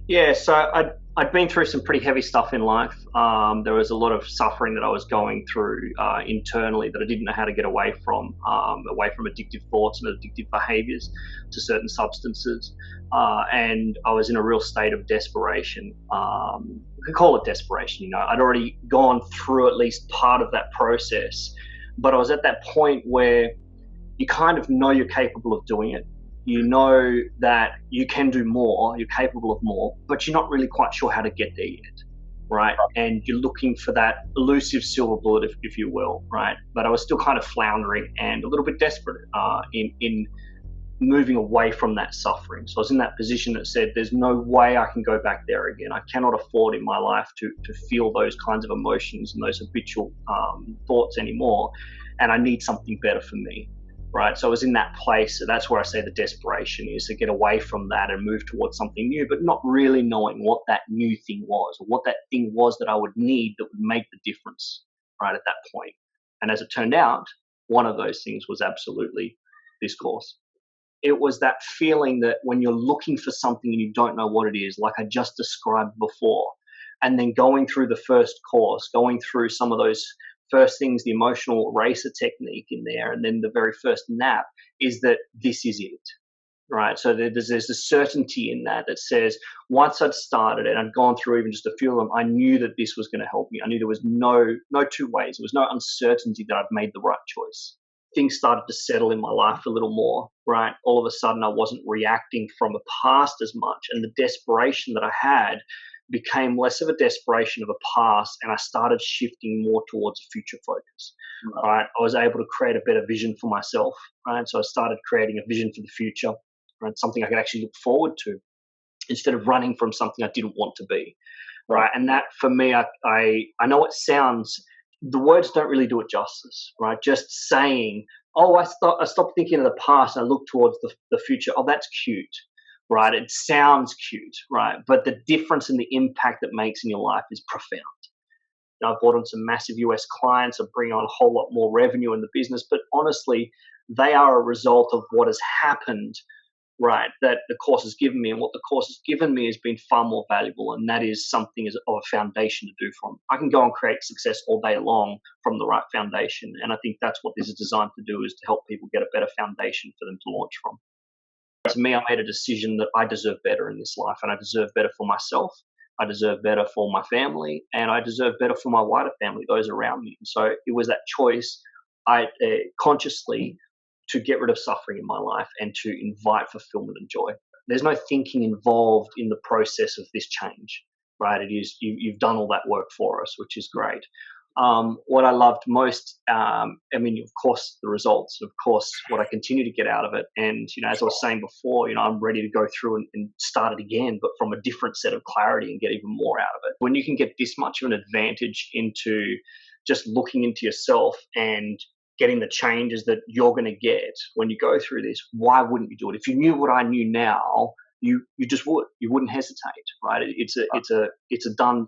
Yeah, so I'd been through some pretty heavy stuff in life. There was a lot of suffering that I was going through internally that I didn't know how to get away from addictive thoughts and addictive behaviors to certain substances. And I was in a real state of desperation. We could call it desperation. I'd already gone through at least part of that process, but I was at that point where you kind of know you're capable of doing it. You know that you can do more, you're capable of more, but you're not really quite sure how to get there yet, right? And you're looking for that elusive silver bullet, if you will, right? But I was still kind of floundering and a little bit desperate in moving away from that suffering. So I was in that position that said, there's no way I can go back there again. I cannot afford in my life to feel those kinds of emotions and those habitual thoughts anymore. And I need something better for me. Right. So I was in that place. So that's where I say the desperation is, to get away from that and move towards something new, but not really knowing what that new thing was, or what that thing was that I would need that would make the difference right at that point. And as it turned out, one of those things was absolutely this course. It was that feeling that when you're looking for something and you don't know what it is, like I just described before, and then going through the first course, going through some of those first things, the emotional eraser technique in there, and then the very first nap, is that this is it, right? So there's a certainty in that says, once I'd started and I'd gone through even just a few of them, I knew that this was going to help me. I knew there was no two ways. There was no uncertainty that I'd made the right choice. Things started to settle in my life a little more, right? All of a sudden, I wasn't reacting from the past as much, and the desperation that I had became less of a desperation of a past, and I started shifting more towards a future focus. Right? I was able to create a better vision for myself, right? So I started creating a vision for the future, right? Something I could actually look forward to instead of running from something I didn't want to be, right? And that, for me, I know it sounds, the words don't really do it justice, right? Just saying, oh, I stopped thinking of the past and I look towards the future. Oh, that's cute, right? It sounds cute, right? But the difference in the impact it makes in your life is profound. I've brought on some massive US clients. I bring on a whole lot more revenue in the business, but honestly, they are a result of what has happened, right? That the course has given me, and what the course has given me has been far more valuable, and that is something of a foundation to do from. I can go and create success all day long from the right foundation, and I think that's what this is designed to do, is to help people get a better foundation for them to launch from. To me, I made a decision that I deserve better in this life, and I deserve better for myself. I deserve better for my family, and I deserve better for my wider family, those around me. And so it was that choice, I consciously, to get rid of suffering in my life and to invite fulfillment and joy. There's no thinking involved in the process of this change, right? It is you've done all that work for us, which is great. What I loved most, of course, the results, of course, what I continue to get out of it. And, as I was saying before, I'm ready to go through and start it again, but from a different set of clarity and get even more out of it. When you can get this much of an advantage into just looking into yourself and getting the changes that you're going to get when you go through this, why wouldn't you do it? If you knew what I knew now, you just wouldn't hesitate, right? It's a done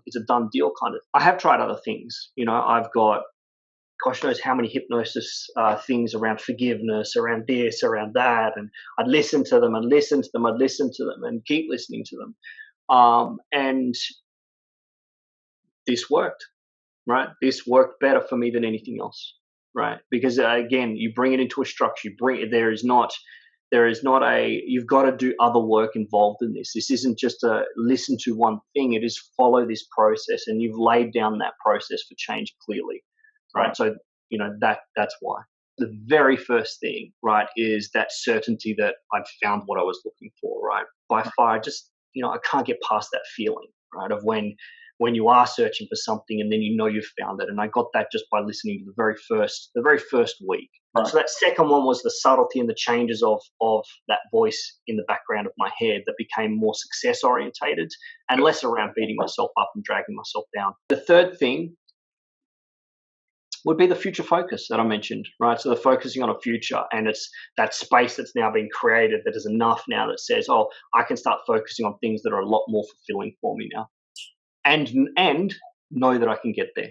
deal kind of. I have tried other things. I've got gosh knows how many hypnosis things around forgiveness, around this, around that, and I'd listen to them and keep listening to them, and this worked, right? This worked better for me than anything else, right? Because again, you bring it into a structure. There is not a, you've got to do other work involved in this. This isn't just a listen to one thing. It is follow this process, and you've laid down that process for change clearly, right? So, that's why. The very first thing, right, is that certainty that I'd found what I was looking for, right? By far, just, I can't get past that feeling, right, of when you are searching for something and then you've found it. And I got that just by listening to the very first week. Right. So that second one was the subtlety and the changes of that voice in the background of my head that became more success orientated and less around beating myself up and dragging myself down. The third thing would be the future focus that I mentioned, right? So the focusing on a future, and it's that space that's now been created that is enough now that says, oh, I can start focusing on things that are a lot more fulfilling for me now. And know that I can get there.